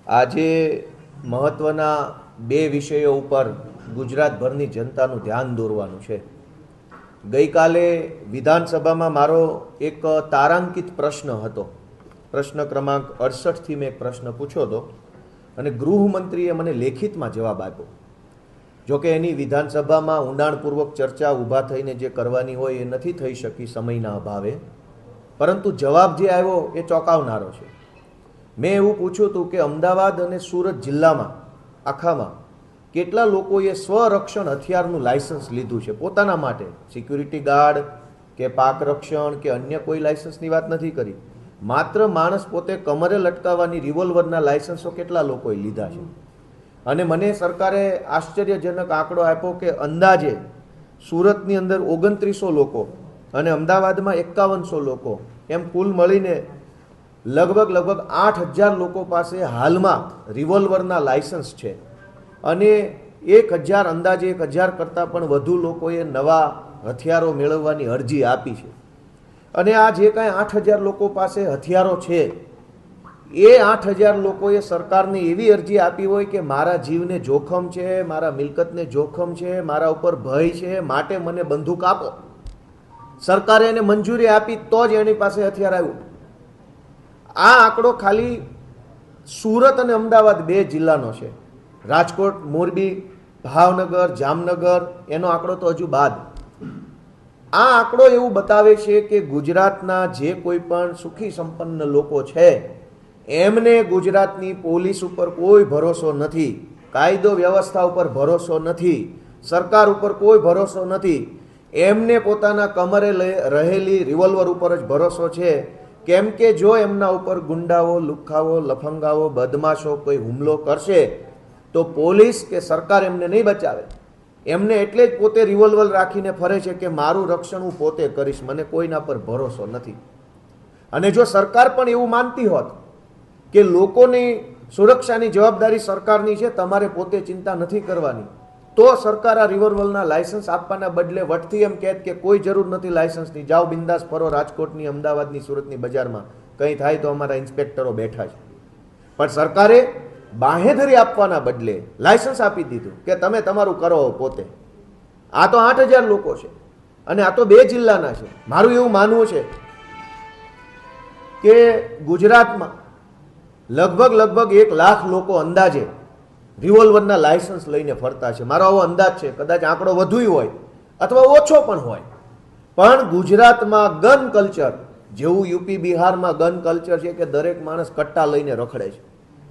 આજે મહત્વના બે વિષયો ઉપર ગુજરાતભરની જનતાનું ધ્યાન દોરવાનું છે। ગઈકાલે વિધાનસભામાં મારો એક તારાંકિત પ્રશ્ન હતો। પ્રશ્ન ક્રમાંક 68 થી મેં એક પ્રશ્ન પૂછ્યો હતો અને ગૃહમંત્રીએ મને લેખિતમાં જવાબ આપ્યો। જોકે એની વિધાનસભામાં ઊંડાણપૂર્વક ચર્ચા ઊભા થઈને જે કરવાની હોય એ નથી થઈ શકી સમયના અભાવે, પરંતુ જવાબ જે આવ્યો એ ચોંકાવનારો છે। મેં એવું પૂછ્યું હતું કે અમદાવાદ અને સુરત જિલ્લામાં આખામાં કેટલા લોકોએ સ્વરક્ષણ હથિયારનું લાયસન્સ લીધું છે પોતાના માટે, સિક્યુરિટી ગાર્ડ કે પાક રક્ષણ કે અન્ય કોઈ લાયસન્સની વાત નથી કરી, માત્ર માણસ પોતે કમરે લટકાવવાની રિવોલ્વરના લાયસન્સો કેટલા લોકોએ લીધા છે। અને મને સરકારે આશ્ચર્યજનક આંકડો આપ્યો કે અંદાજે સુરતની અંદર 2900 લોકો અને અમદાવાદમાં 5100 લોકો, એમ કુલ મળીને લગભગ 8000 લોકો પાસે હાલમાં રિવોલ્વરના લાયસન્સ છે અને 1000 અંદાજે 1000 કરતાં પણ વધુ લોકોએ નવા હથિયારો મેળવવાની અરજી આપી છે। અને આ જે કાંઈ 8000 લોકો પાસે હથિયારો છે એ 8000 લોકોએ સરકારને એવી અરજી આપી હોય કે મારા જીવને જોખમ છે, મારા મિલકતને જોખમ છે, મારા ઉપર ભય છે, માટે મને બંદૂક આપો। સરકારે એને મંજૂરી આપી તો જ એની પાસે હથિયાર આવ્યું। આ આંકડો ખાલી સુરત અને અમદાવાદ બે જિલ્લાનો છે। રાજકોટ, મોરબી, ભાવનગર, જામનગર એનો આંકડો તો હજુ બાદ। આ આંકડો એવું બતાવે છે કે ગુજરાતના જે કોઈ પણ સુખી સંપન્ન લોકો છે એમને ગુજરાતની પોલીસ ઉપર કોઈ ભરોસો નથી, કાયદો વ્યવસ્થા ઉપર ભરોસો નથી, સરકાર ઉપર કોઈ ભરોસો નથી। એમને પોતાના કમરે રહેલી રિવોલ્વર ઉપર જ ભરોસો છે, કેમ કે જો એમના ઉપર ગુંડાઓ, લુખ્ખાઓ, લફંગાઓ, બદમાશો કોઈ હુમલો કરશે તો પોલીસ કે સરકાર એમને નહીં બચાવે। એમને એટલે જ પોતે રિવોલ્વર રાખીને ફરે છે કે મારું રક્ષણ હું પોતે કરીશ, મને કોઈના પર ભરોસો નથી। અને જો સરકાર પણ એવું માનતી હોત કે લોકોની સુરક્ષાની જવાબદારી સરકારની છે, તમારે પોતે ચિંતા નથી કરવાની, તો સરકાર આ રિવોલ્વરના લાયસન્સ આપવાના બદલે વટથી એમ કહેત કે કોઈ જરૂર નથી લાયસન્સની, જાઓ બિંદાસ ફરો રાજકોટની, અમદાવાદની, સુરતની બજારમાં, કંઈ થાય તો અમારા ઇન્સ્પેક્ટરો બેઠા છે। પણ સરકારે બાંહેધરી આપવાના બદલે લાયસન્સ આપી દીધું કે તમે તમારું કરો પોતે। આ તો 8000 લોકો છે અને આ તો બે જિલ્લાના છે। મારું એવું માનવું છે કે ગુજરાતમાં લગભગ 1 લાખ લોકો અંદાજે રિવોલ્વરના લાયસન્સ લઈને ફરતા છે। મારો આવો અંદાજ છે, કદાચ આંકડો વધુ હોય અથવા ઓછો પણ હોય, પણ ગુજરાતમાં ગન કલ્ચર જેવું યુપી બિહારમાં ગન કલ્ચર છે કે દરેક માણસ કટ્ટા લઈને રખડે છે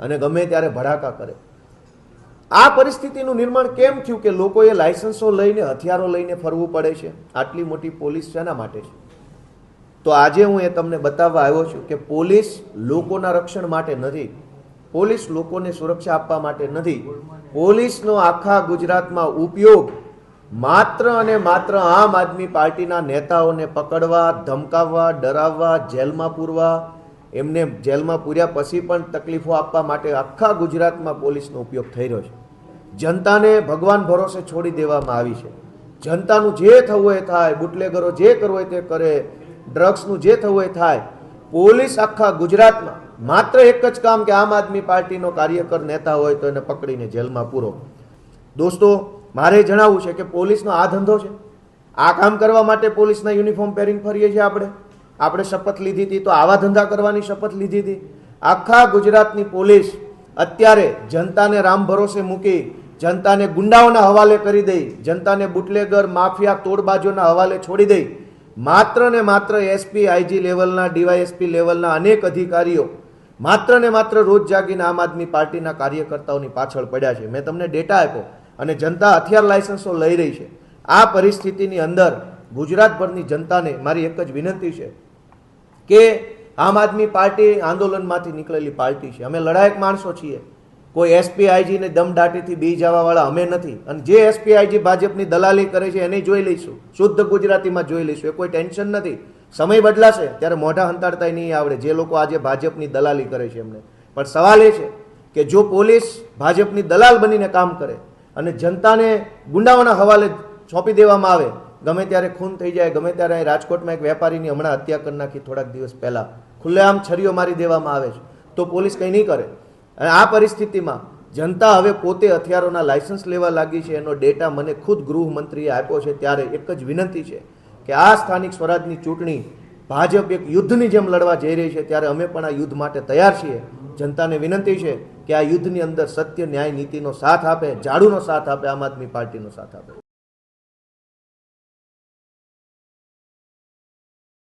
અને ગમે ત્યારે ભડાકા કરે। આ પરિસ્થિતિનું નિર્માણ કેમ થયું કે લોકોએ લાયસન્સો લઈને, હથિયારો લઈને ફરવું પડે છે? આટલી મોટી પોલીસ શેના માટે છે? તો આજે હું એ તમને બતાવવા આવ્યો છું કે પોલીસ લોકોના રક્ષણ માટે નથી, પોલીસ લોકોને સુરક્ષા આપવા માટે નથી। પોલીસનો આખા ગુજરાતમાં ઉપયોગ માત્ર અને માત્ર આમ આદમી પાર્ટીના નેતાઓને પકડવા, ધમકાવવા, ડરાવવા, જેલમાં પૂરવા, એમને જેલમાં પૂર્યા પછી પણ તકલીફો આપવા માટે આખા ગુજરાતમાં પોલીસનો ઉપયોગ થઈ રહ્યો છે। જનતાને ભગવાન ભરોસે છોડી દેવામાં આવી છે। જનતાનું જે થવું એ થાય, બુટલેગરો જે કરવું હોય તે કરે, ડ્રગ્સનું જે થવું એ થાય। પોલીસ આખા ગુજરાતમાં માત્ર એક જ કામ કે આમ આદમી પાર્ટીનો કાર્યકર નેતા હોય તો એને પકડીને જેલમાં પૂરો। દોસ્તો, મારે જણાવવું છે કે પોલીસનો આ ધંધો છે। આ કામ કરવા માટે પોલીસના યુનિફોર્મ પહેરીને ફરીએ છીએ આપણે શપથ લીધી હતી તો આવા ધંધા કરવાની શપથ લીધી હતી? આખા ગુજરાતની પોલીસ અત્યારે જનતાને રામ ભરોસે મૂકી, જનતાને ગુંડાઓના હવાલે કરી દઈ, જનતાને બુટલેગર, માફિયા, તોડબાજોના હવાલે છોડી દઈ, માત્ર ને માત્ર એસપી, આઈજી લેવલના, ડીવાયએસપી લેવલના અનેક અધિકારીઓ માત્ર ને માત્ર રોજ જાગીને આમ આદમી પાર્ટીના કાર્યકર્તાઓની પાછળ પડ્યા છે। મેં તમને ડેટા આપ્યો અને જનતા હથિયાર લાયસન્સો લઈ રહી છે। આ પરિસ્થિતિની અંદર ગુજરાતભરની જનતાને મારી એક જ વિનંતી છે કે આમ આદમી પાર્ટી આંદોલનમાંથી નીકળેલી પાર્ટી છે, અમે લડાયક માણસો છીએ। કોઈ એસપી, આઈજીને દમદાટીથી બી જવાવાળા અમે નથી। અને જે એસપી, આઈજી ભાજપની દલાલી કરે છે એને જોઈ લઈશું, શુદ્ધ ગુજરાતીમાં જોઈ લઈશું, એ કોઈ ટેન્શન નથી। સમય બદલાશે ત્યારે મોઢા હંતાડતા નહીં આવડે જે લોકો આજે ભાજપની દલાલી કરે છે એમને। પણ સવાલ એ છે કે જો પોલીસ ભાજપની દલાલ બનીને કામ કરે અને જનતાને ગુંડાઓના હવાલે સોંપી દેવામાં આવે, ગમે ત્યારે ખૂન થઈ જાય, ગમે ત્યારે રાજકોટમાં એક વેપારીની હમણાં હત્યા કરી નાખી થોડાક દિવસ પહેલા, ખુલ્લેઆમ છરીઓ મારી દેવામાં આવે છે, તો પોલીસ કંઈ નહીં કરે। અને આ પરિસ્થિતિમાં જનતા હવે પોતે હથિયારોના લાયસન્સ લેવા લાગી છે. એનો ડેટા મને ખુદ ગૃહમંત્રીએ આપ્યો છે. ત્યારે એક જ વિનંતી છે કે આ સ્થાનિક સ્વરાજની ચૂંટણી ભાજપ એક યુદ્ધની જેમ લડવા જઈ રહી છે, ત્યારે અમે પણ આ યુદ્ધ માટે તૈયાર છીએ. જનતાને વિનંતી છે કે આ યુદ્ધની અંદર સત્ય, ન્યાય, નીતિનો સાથ આપે, ઝાડુનો સાથ આપે, આમ આદમી પાર્ટીનો સાથ આપે.